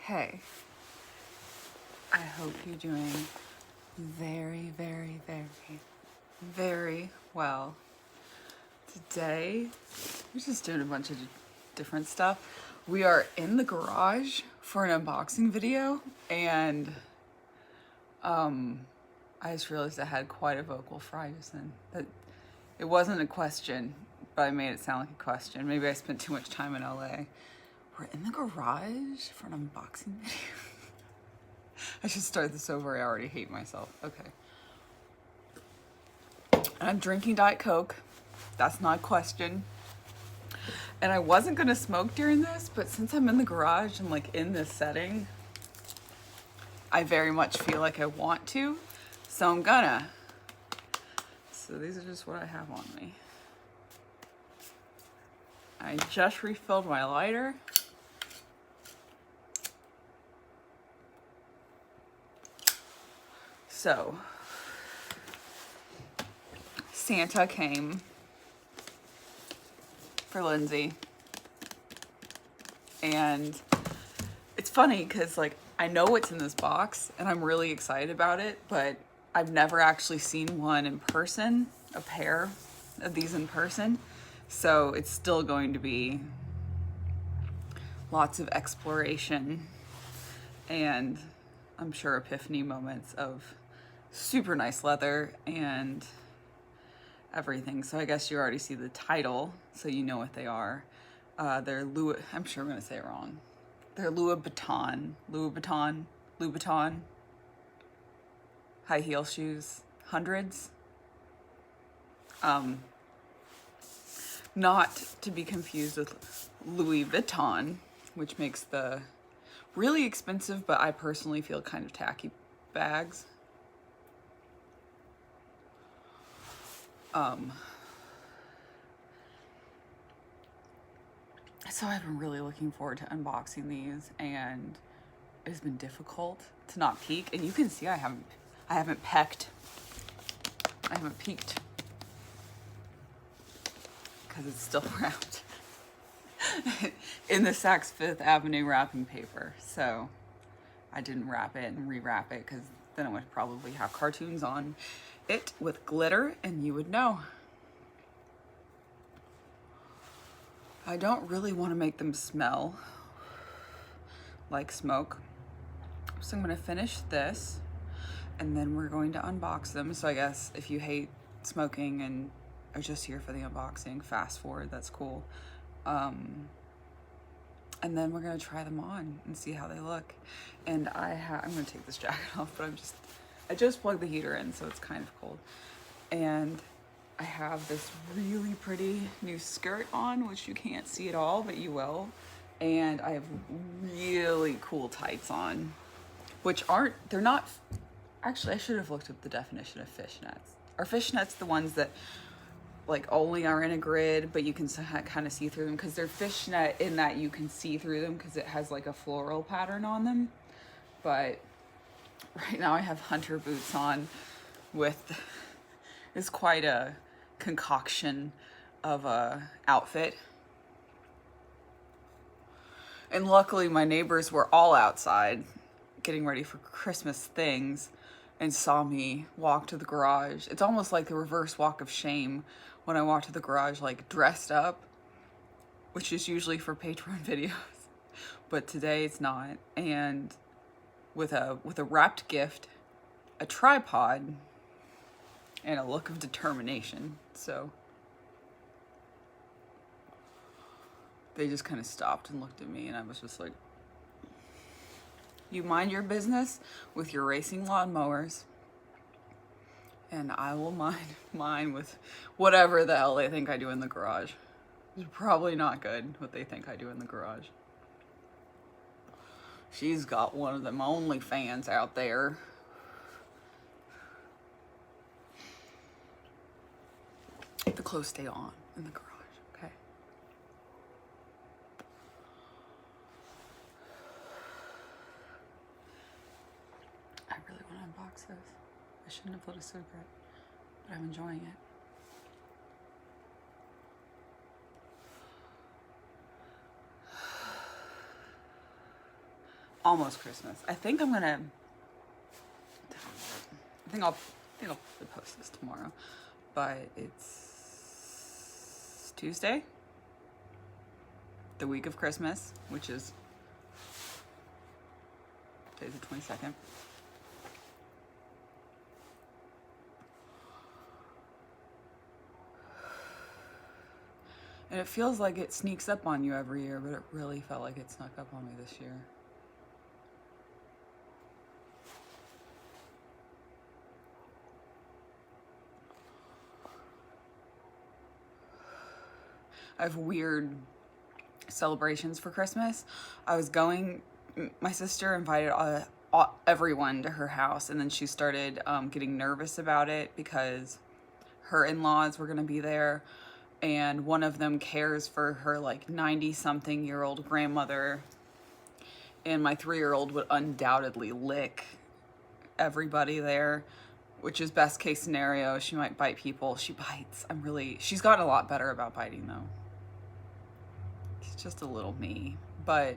Hey, I hope you're doing very, very, very, very well. Today, we're just doing a bunch of different stuff. We are in the garage for an unboxing video, and I just realized I had quite a vocal fry just then. That it wasn't a question, but I made it sound like a question. Maybe I spent too much time in LA. We're in the garage for an unboxing video. I should start this over. I already hate myself. Okay. I'm drinking Diet Coke. That's not a question. And I wasn't gonna smoke during this, but since I'm in the garage and like in this setting, I very much feel like I want to, so I'm gonna. So these are just what I have on me. I just refilled my lighter. So, Santa came for Lindsay, and it's funny because like I know what's in this box and I'm really excited about it, but I've never actually seen one in person, a pair of these in person, so it's still going to be lots of exploration and I'm sure epiphany moments of super nice leather and everything. So I guess you already see the title, so you know what they are. They're I'm sure I'm gonna say it wrong. They're Louboutin high heel shoes, hundreds. Not to be confused with Louis Vuitton, which makes the really expensive, but I personally feel kind of tacky bags. So I've been really looking forward to unboxing these, and it's been difficult to not peek. And you can see I haven't peeked because it's still wrapped in the Saks Fifth Avenue wrapping paper. So I didn't wrap it and rewrap it because then it would probably have cartoons on it with glitter and you would know. I don't really want to make them smell like smoke. So I'm going to finish this and then we're going to unbox them. So I guess if you hate smoking and are just here for the unboxing, fast forward, that's cool. And then we're going to try them on and see how they look. And I'm going to take this jacket off, but I just plugged the heater in, so it's kind of cold. And I have this really pretty new skirt on, which you can't see at all, but you will. And I have really cool tights on, which they're not, actually I should have looked up the definition of fishnets. Are fishnets the ones that like only are in a grid, but you can kind of see through them? Because they're fishnet in that you can see through them because it has like a floral pattern on them. But right now I have hunter boots on with, it's quite a concoction of a outfit. And luckily my neighbors were all outside getting ready for Christmas things and saw me walk to the garage. It's almost like the reverse walk of shame when I walk to the garage like dressed up, which is usually for Patreon videos, but today it's not. And with a wrapped gift, a tripod, and a look of determination. So they just kind of stopped and looked at me, and I was just like, you mind your business with your racing lawnmowers, and I will mind mine with whatever the hell they think I do in the garage. It's probably not good what they think I do in the garage. She's got one of them OnlyFans out there. The clothes stay on in the garage, okay? I really want to unbox this. I shouldn't have lit a cigarette, but I'm enjoying it. almost Christmas. I think I'll post this tomorrow, but it's Tuesday, the week of Christmas, which is today's the 22nd. And it feels like it sneaks up on you every year, but it really felt like it snuck up on me this year. I have weird celebrations for Christmas. My sister invited everyone to her house, and then she started getting nervous about it because her in-laws were gonna be there, and one of them cares for her like 90-something-year-old grandmother, and my 3-year-old would undoubtedly lick everybody there, which is best case scenario. She might bite people. She bites. She's gotten a lot better about biting though. It's just a little me, but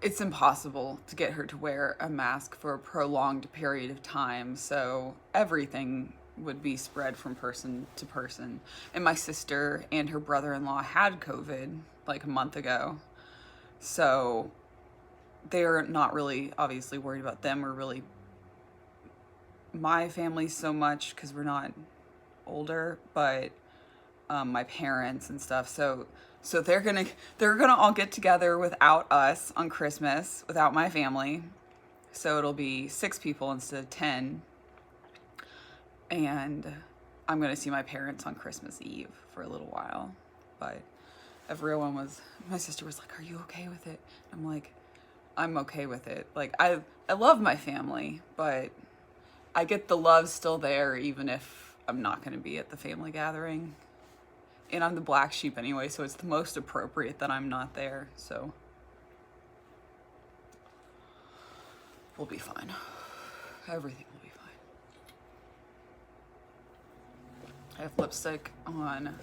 it's impossible to get her to wear a mask for a prolonged period of time, so everything would be spread from person to person. And my sister and her brother-in-law had COVID like a month ago, so they're not really obviously worried about them or really my family so much because we're not older, but my parents and stuff. So they're gonna all get together without us on Christmas, without my family. So it'll be 6 people instead of 10. And I'm gonna see my parents on Christmas Eve for a little while. But my sister was like, "Are you okay with it?" I'm like, I'm okay with it. Like, I love my family, but I get the love still there even if I'm not gonna be at the family gathering. And I'm the black sheep anyway, so it's the most appropriate that I'm not there, so we'll be fine. Everything will be fine. I have lipstick on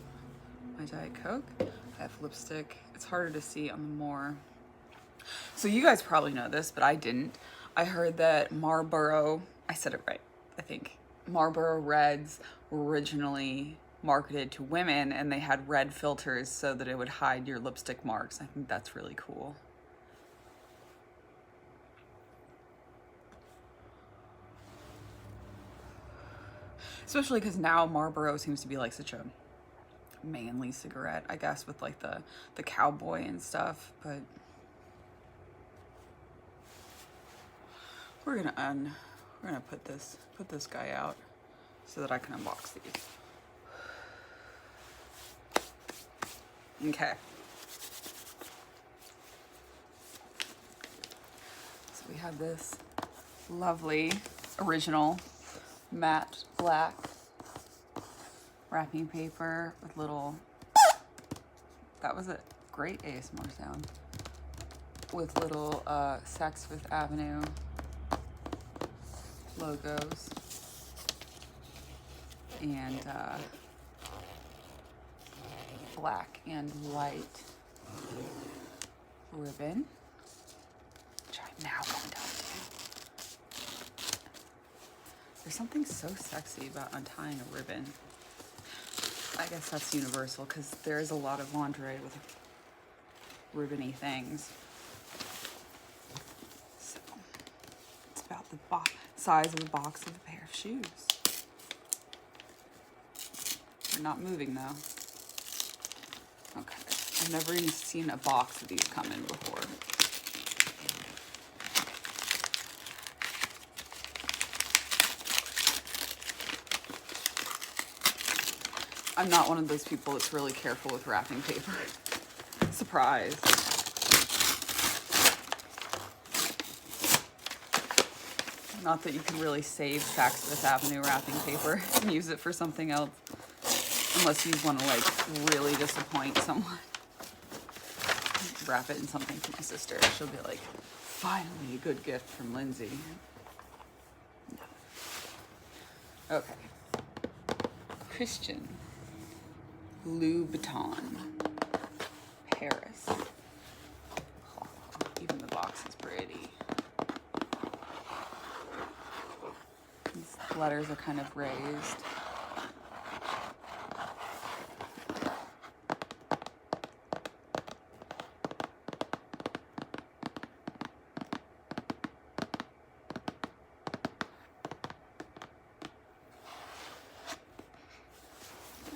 my Diet Coke. I have lipstick, it's harder to see on the more. So you guys probably know this, but I didn't. I heard that Marlboro, I said it right, I think. Marlboro Reds were originally marketed to women, and they had red filters so that it would hide your lipstick marks. I think that's really cool. Especially because now Marlboro seems to be like such a manly cigarette, I guess, with like the cowboy and stuff, but we're gonna put this guy out so that I can unbox these. Okay. So we have this lovely original matte black wrapping paper with little, that was a great ASMR sound, with little Saks Fifth Avenue logos and black and white ribbon, which I'm now going to undo. There's something so sexy about untying a ribbon. I guess that's universal because there is a lot of lingerie with ribbony things. So it's about the size of the box of a pair of shoes. They're not moving though. Okay, I've never even seen a box of these come in before. I'm not one of those people that's really careful with wrapping paper. Surprise. Not that you can really save Saks Fifth Avenue wrapping paper and use it for something else. Unless you want to like really disappoint someone. Wrap it in something for my sister. She'll be like, finally a good gift from Lindsay. No. Okay. Christian. Louboutin. Paris. Even the box is pretty. These letters are kind of raised.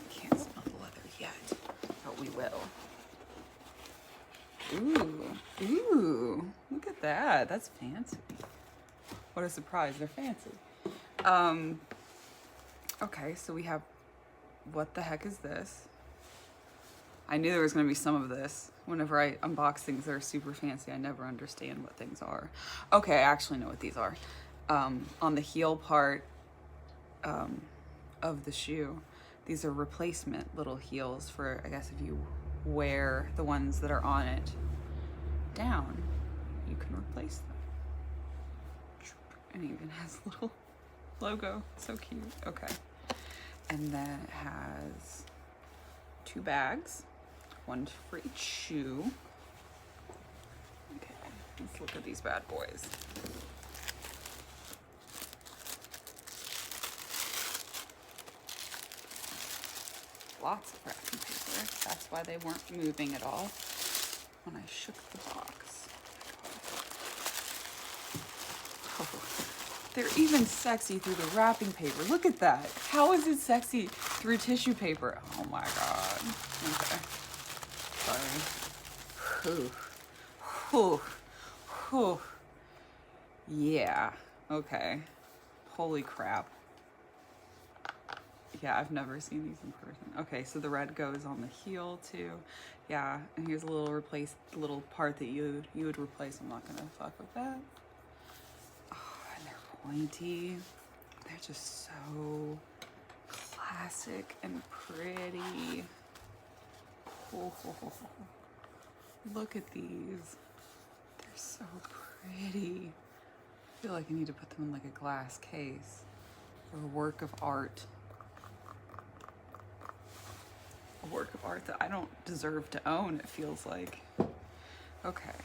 Can't smell the leather yet, but we will. Ooh, look at that. That's fancy. What a surprise, they're fancy. Okay, so we have, what the heck is this? I knew there was gonna be some of this. Whenever I unbox things that are super fancy, I never understand what things are. Okay, I actually know what these are. On the heel part of the shoe, these are replacement little heels for, I guess, if you wear the ones that are on it down, you can replace them. And it even has a little logo, so cute. Okay, and then it has 2 bags, one for each shoe. Okay, let's look at these bad boys. Lots of wrapping paper. That's why they weren't moving at all when I shook the box. Oh, they're even sexy through the wrapping paper. Look at that. How is it sexy through tissue paper? Oh my God. Okay. Sorry. Whew. Whew. Yeah. Okay. Holy crap. Yeah, I've never seen these in person. Okay, so the red goes on the heel too. Yeah, and here's a little part that you would replace. I'm not gonna fuck with that. Oh, and they're pointy. They're just so classic and pretty. Oh, look at these. They're so pretty. I feel like I need to put them in like a glass case or a work of art. A work of art that I don't deserve to own, it feels like. Okay.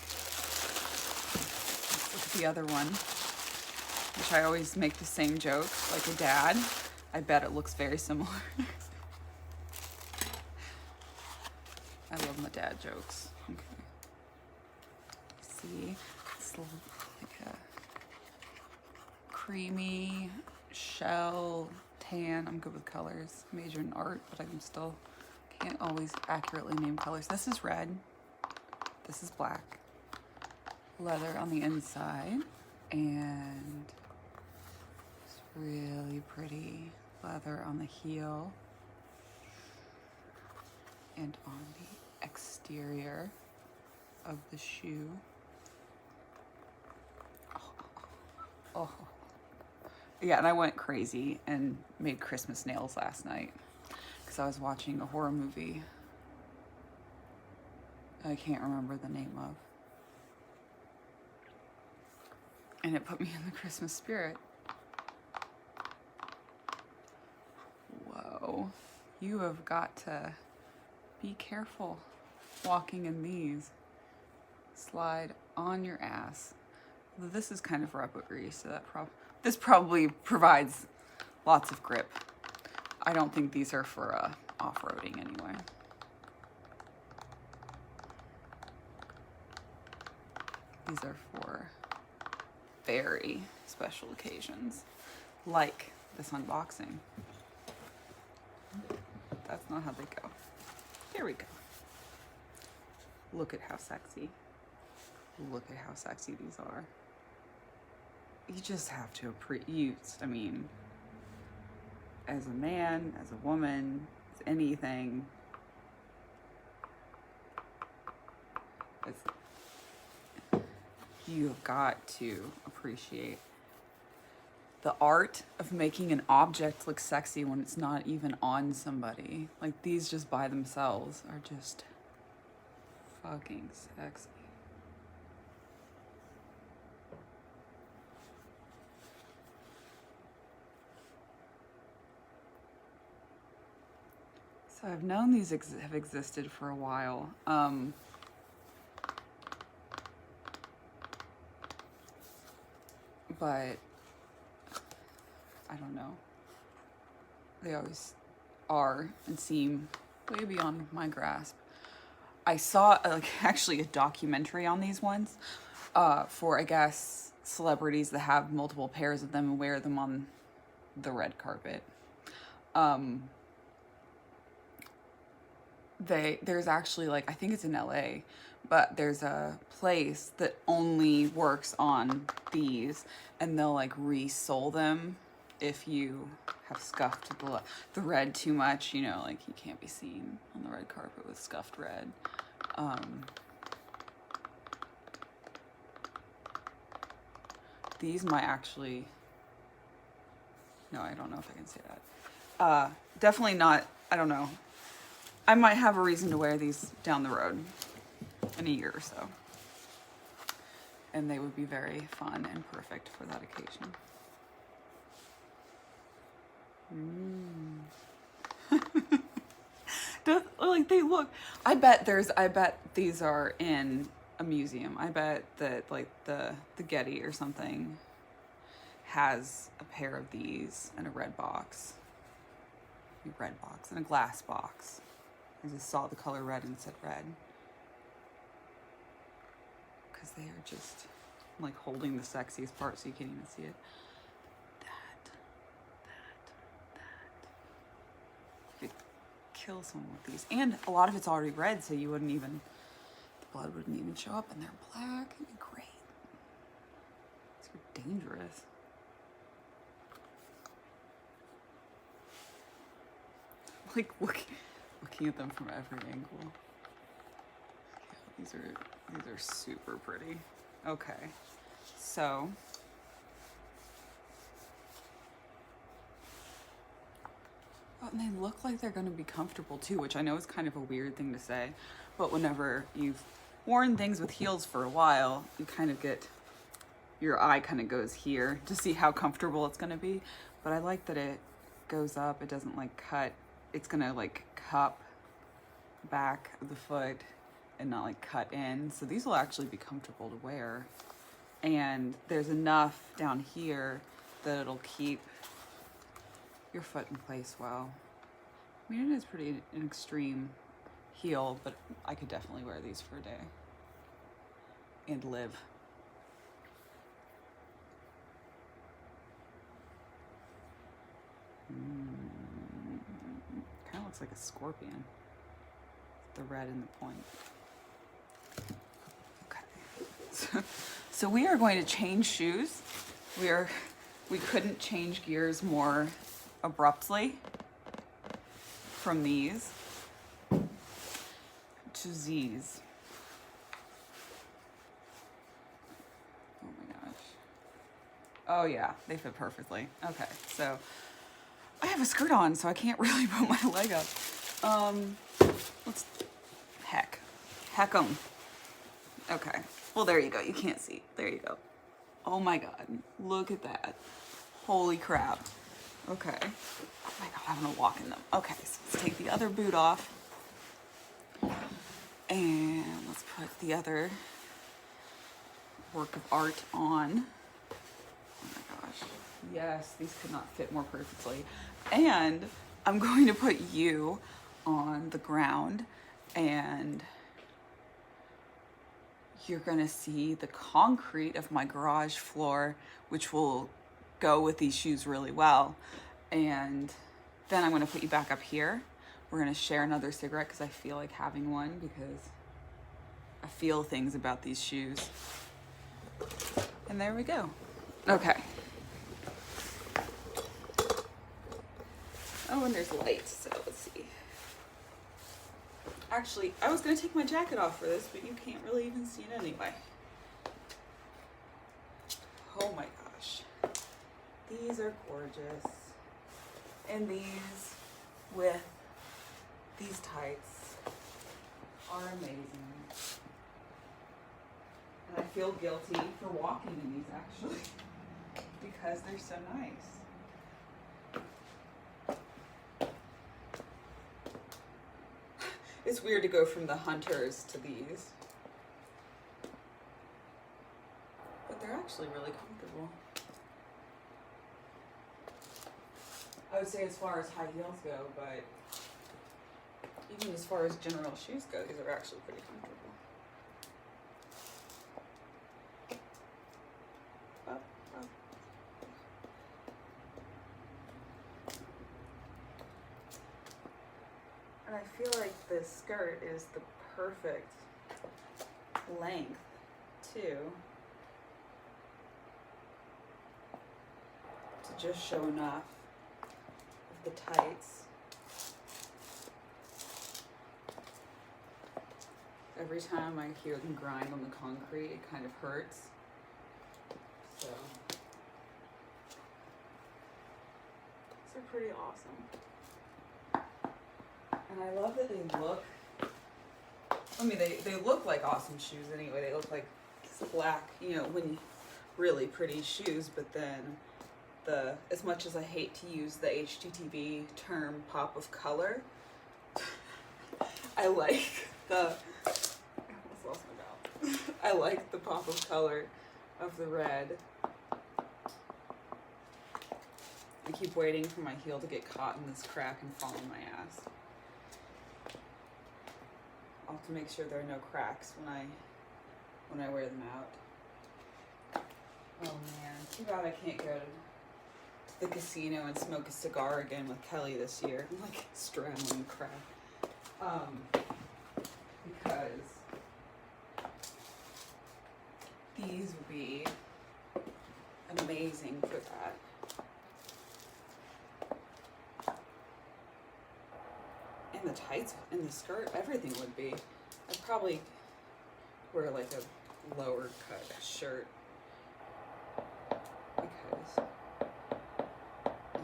Let's look at the other one, which I always make the same joke, like a dad. I bet it looks very similar. I love my dad jokes. Okay. See, it's like a creamy shell tan. I'm good with colors. Major in art, but I'm still can't always accurately name colors. This is red. This is black. Leather on the inside, and it's really pretty leather on the heel and on the exterior of the shoe. Oh. Yeah, and I went crazy and made Christmas nails last night because I was watching a horror movie I can't remember the name of. And it put me in the Christmas spirit. Whoa. You have got to be careful walking in these. Slide on your ass. This is kind of rubber grease, so this probably provides lots of grip. I don't think these are for off-roading anyway. These are for very special occasions, like this unboxing. That's not how they go. Here we go. Look at how sexy. Look at how sexy these are. You just have to appreciate, I mean, as a man, as a woman, as anything, you have got to appreciate the art of making an object look sexy when it's not even on somebody. Like these just by themselves are just fucking sexy. So I've known these have existed for a while. but I don't know. They always are and seem way beyond my grasp. I saw actually a documentary on these ones for, I guess, celebrities that have multiple pairs of them and wear them on the red carpet. There's actually, like, I think it's in LA, but there's a place that only works on these, and they'll like resole them if you have scuffed the red too much, you know, like you can't be seen on the red carpet with scuffed red. These might actually, no, I don't know if I can say that. Definitely not, I don't know. I might have a reason to wear these down the road in a year or so. And they would be very fun and perfect for that occasion. Like they look, I bet these are in a museum. I bet that like the Getty or something has a pair of these in a red box. In a glass box. I just saw the color red and said red. Because they are just like holding the sexiest part so you can't even see it. That. You could kill someone with these. And a lot of it's already red, so you wouldn't even, the blood wouldn't even show up, and they're black. It'd be great. It's dangerous. Like looking at them from every angle. These are super pretty. Okay, so and they look like they're gonna be comfortable too, which I know is kind of a weird thing to say, but whenever you've worn things with heels for a while, you kind of get, your eye kind of goes here to see how comfortable it's gonna be. But I like that it goes up, it doesn't like cut. It's gonna like cup back of the foot and not like cut in. So these will actually be comfortable to wear. And there's enough down here that it'll keep your foot in place well. I mean, it is pretty an extreme heel, but I could definitely wear these for a day and live. Kind of looks like a scorpion. The red and the point. Okay. So we are going to change shoes. We couldn't change gears more abruptly from these to these. Oh my gosh. Oh yeah, they fit perfectly. Okay, so I have a skirt on, so I can't really put my leg up. Heck 'em. Okay, well there you go, you can't see, there you go. Oh my God, look at that. Holy crap. Okay, oh my God, I'm gonna walk in them. Okay, so let's take the other boot off. And let's put the other work of art on. Oh my gosh, yes, these could not fit more perfectly. And I'm going to put you on the ground, and you're gonna see the concrete of my garage floor, which will go with these shoes really well. And then I'm gonna put you back up here. We're gonna share another cigarette because I feel like having one, because I feel things about these shoes. And there we go. Okay. Oh, and there's lights, so let's see. Actually, I was gonna take my jacket off for this, but you can't really even see it anyway. Oh my gosh. These are gorgeous. And these with these tights are amazing. And I feel guilty for walking in these actually, because they're so nice. It's weird to go from the Hunters to these. But they're actually really comfortable. I would say as far as high heels go, but even as far as general shoes go, these are actually pretty comfortable. Up, up. And I feel like this skirt is the perfect length too, to just show enough of the tights. Every time I hear them grind on the concrete, it kind of hurts. So, these are pretty awesome. And I love that they look, I mean, they look like awesome shoes anyway. They look like black, you know, when really pretty shoes, but then as much as I hate to use the HGTV term pop of color, I like the, I almost lost my mouth. I like the pop of color of the red. I keep waiting for my heel to get caught in this crack and fall on my ass. I'll have to make sure there are no cracks when I wear them out. Oh man, too bad I can't go to the casino and smoke a cigar again with Kelly this year. I'm like straddling crack. Because these would be amazing for that. And the tights and the skirt, everything would be. I'd probably wear like a lower cut shirt because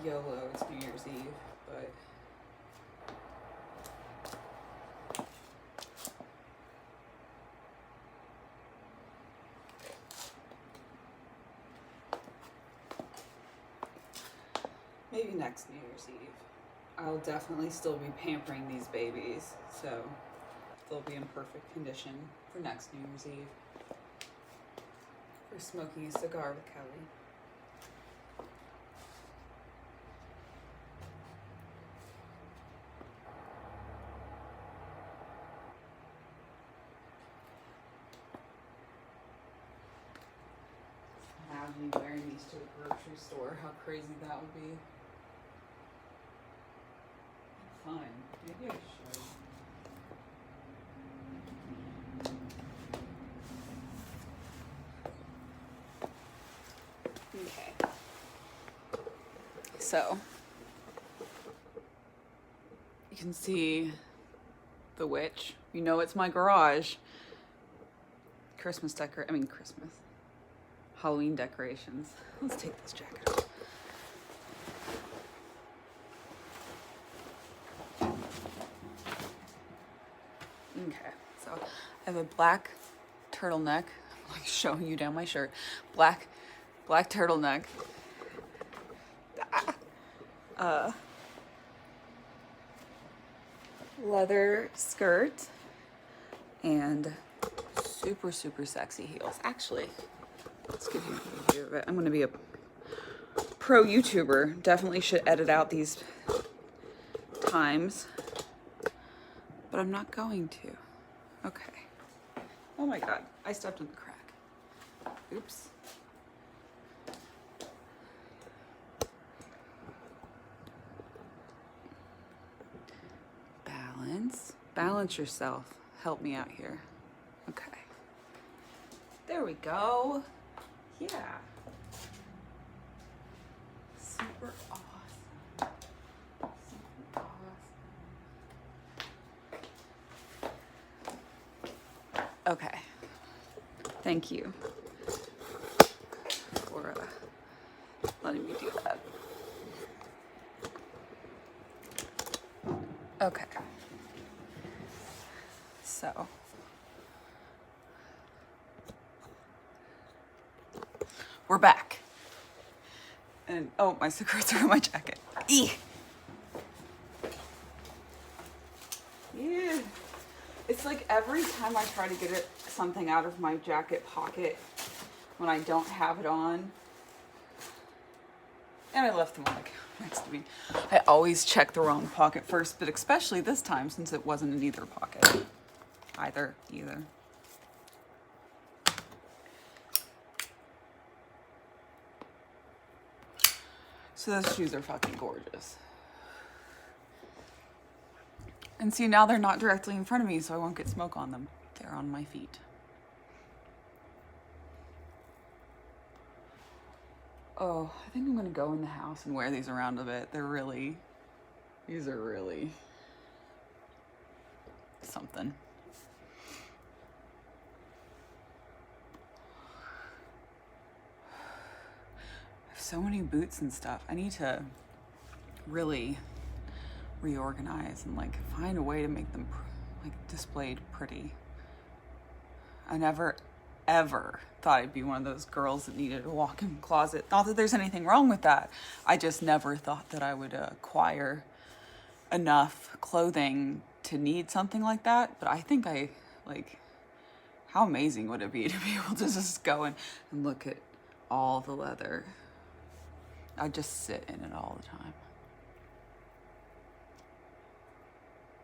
YOLO, it's New Year's Eve, but maybe next New Year's Eve. I'll definitely still be pampering these babies, so they'll be in perfect condition for next New Year's Eve. For smoking a cigar with Kelly. Imagine me wearing these to the grocery store, how crazy that would be. Fine. Maybe I should. Okay. So you can see the witch. You know it's my garage. Christmas Halloween decorations. Let's take this jacket off. Okay, so I have a black turtleneck. I'm like showing you down my shirt. Black turtleneck. Leather skirt and super sexy heels. Actually, let's give you a preview of it. I'm going to be a pro YouTuber. Definitely should edit out these times. But I'm not going to. Okay. Oh my God, I stepped in the crack. Oops. Balance yourself. Help me out here. Okay. There we go. Yeah. Super awesome. Super awesome. Okay. Thank you for letting me do that. Okay. So, we're back. And, oh, my cigarettes are in my jacket. Yeah. It's like every time I try to get something out of my jacket pocket when I don't have it on, And I left them on the couch next to me. I always check the wrong pocket first, but especially this time since it wasn't in either pocket. Either. So those shoes are fucking gorgeous. And see, now they're not directly in front of me, so I won't get smoke on them. They're on my feet. Oh, I think I'm gonna go in the house and wear these around a bit. These are really something. I have so many boots and stuff. I need to really reorganize and like find a way to make them like displayed pretty. I never ever thought I'd be one of those girls that needed a walk-in closet. Not that there's anything wrong with that. I just never thought that I would acquire enough clothing to need something like that. But I think how amazing would it be to be able to just go and look at all the leather. I just sit in it all the time.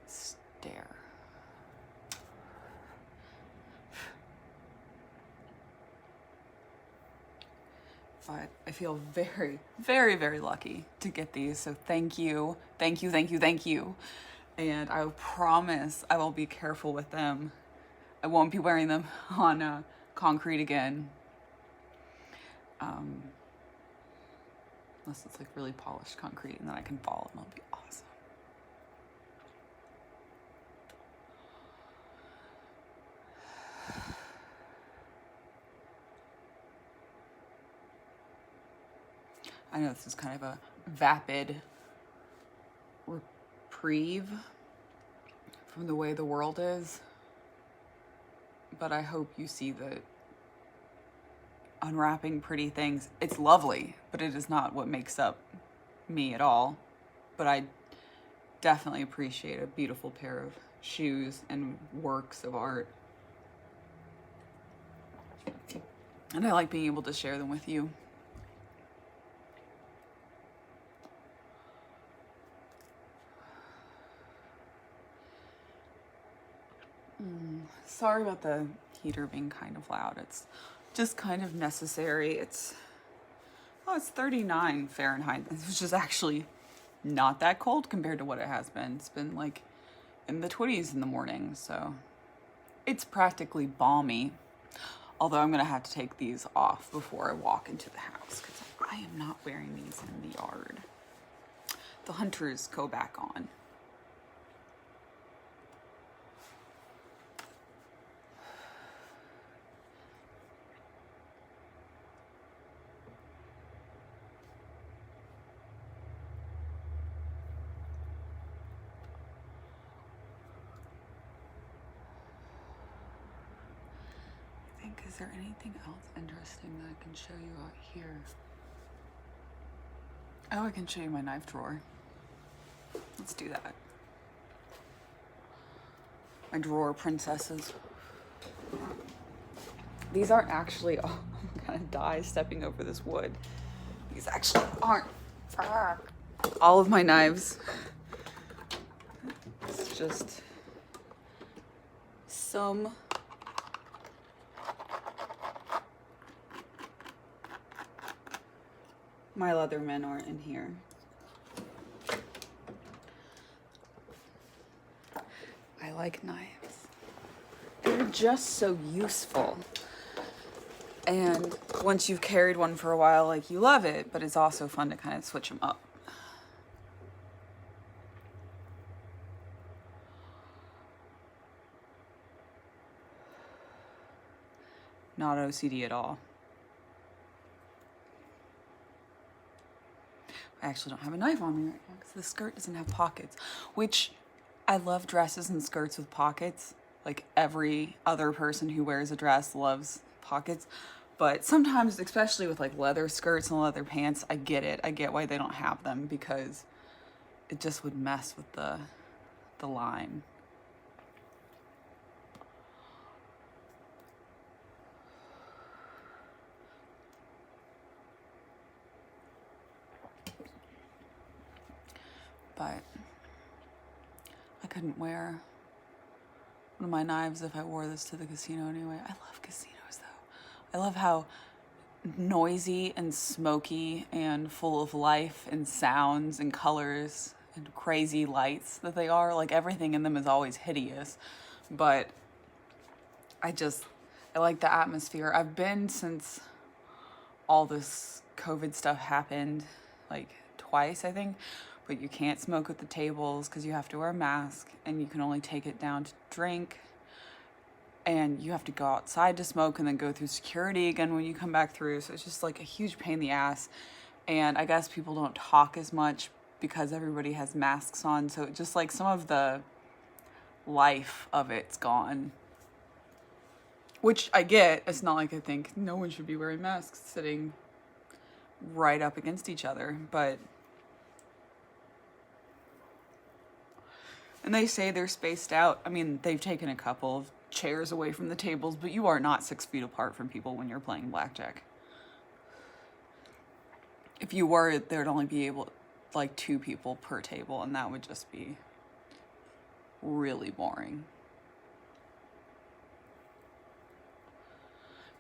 Stare. But I feel very, very, very lucky to get these. So thank you. And I promise I will be careful with them. I won't be wearing them on concrete again. Unless it's like really polished concrete and then I can fall and it'll be awesome. I know this is kind of a vapid reprieve from the way the world is, but I hope you see that unwrapping pretty things, it's lovely, but it is not what makes up me at all. But I definitely appreciate a beautiful pair of shoes and works of art. And I like being able to share them with you. Sorry about the heater being kind of loud. It's just kind of necessary. It's 39 Fahrenheit, which is actually not that cold compared to what it has been. It's been like in the 20s in the morning, so it's practically balmy. Although I'm gonna have to take these off before I walk into the house because I am not wearing these in the yard. The hunters go back on. Is there anything else interesting that I can show you out here? Oh, I can show you my knife drawer. Let's do that. My drawer princesses. These aren't actually, oh, I'm gonna die stepping over this wood. These actually aren't. All of my knives. It's just some my Leathermen aren't in here. I like knives. They're just so useful. And once you've carried one for a while, like you love it, but it's also fun to kind of switch them up. Not OCD at all. I actually don't have a knife on me right now because the skirt doesn't have pockets, which I love dresses and skirts with pockets. Like every other person who wears a dress loves pockets. But sometimes, especially with like leather skirts and leather pants, I get it. I get why they don't have them because it just would mess with the line. but I couldn't wear one of my knives if I wore this to the casino anyway. I love casinos though. I love how noisy and smoky and full of life and sounds and colors and crazy lights that they are. Like, everything in them is always hideous, but I like the atmosphere. I've been since all this COVID stuff happened, like twice, I think, but you can't smoke at the tables because you have to wear a mask, and you can only take it down to drink, and you have to go outside to smoke and then go through security again when you come back through. So it's just like a huge pain in the ass. And I guess people don't talk as much because everybody has masks on. So it just, like, some of the life of it's gone. Which I get. It's not like I think no one should be wearing masks sitting right up against each other. But, and they say they're spaced out. I mean, they've taken a couple of chairs away from the tables, but you are not 6 feet apart from people when you're playing blackjack. If you were, there'd only be like 2 people per table, and that would just be really boring.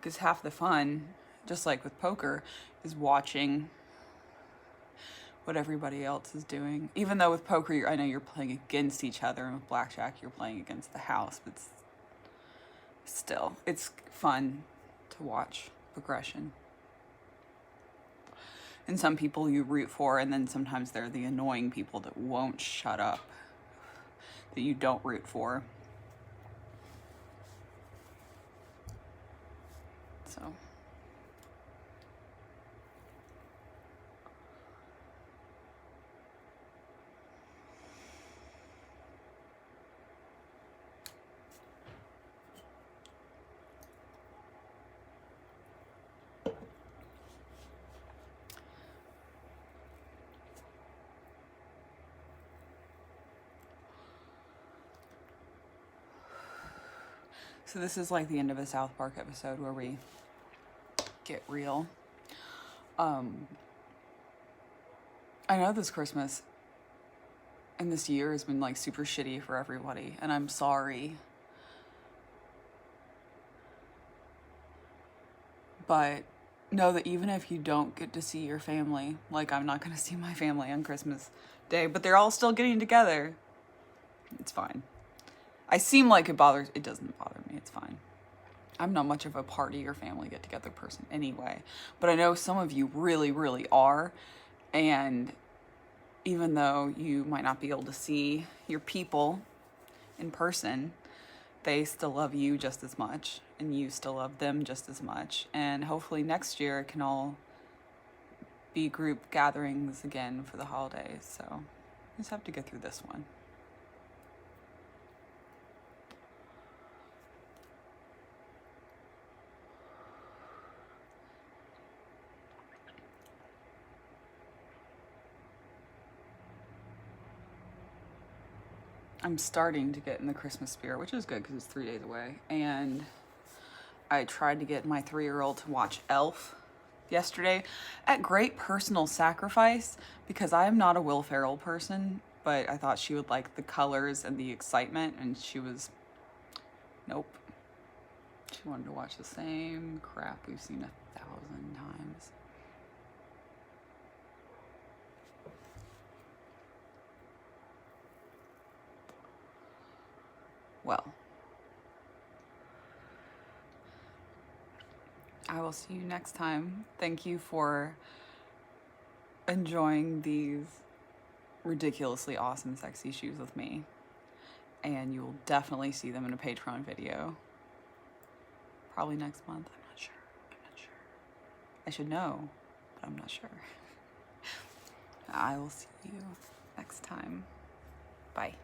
Because half the fun, just like with poker, is watching what everybody else is doing. Even though with poker, I know you're playing against each other, and with blackjack, you're playing against the house, but still, it's fun to watch progression. And some people you root for, and then sometimes they're the annoying people that won't shut up, that you don't root for. So. So this is like the end of a South Park episode where we get real. I know this Christmas and this year has been like super shitty for everybody, and I'm sorry. But know that even if you don't get to see your family, like I'm not going to see my family on Christmas Day, but they're all still getting together. It's fine. I seem like it doesn't bother me. It's fine. I'm not much of a party or family get together person anyway, but I know some of you really, really are. And even though you might not be able to see your people in person, they still love you just as much, and you still love them just as much. And hopefully next year it can all be group gatherings again for the holidays. So I just have to get through this one. I'm starting to get in the Christmas spirit, which is good because it's 3 days away. And I tried to get my 3-year-old to watch Elf yesterday at great personal sacrifice because I am not a Will Ferrell person, but I thought she would like the colors and the excitement, and she was, nope. She wanted to watch the same crap we've seen 1,000 times. Well, I will see you next time. Thank you for enjoying these ridiculously awesome sexy shoes with me. And you will definitely see them in a Patreon video. Probably next month. I'm not sure. I should know, but I'm not sure. I will see you next time. Bye.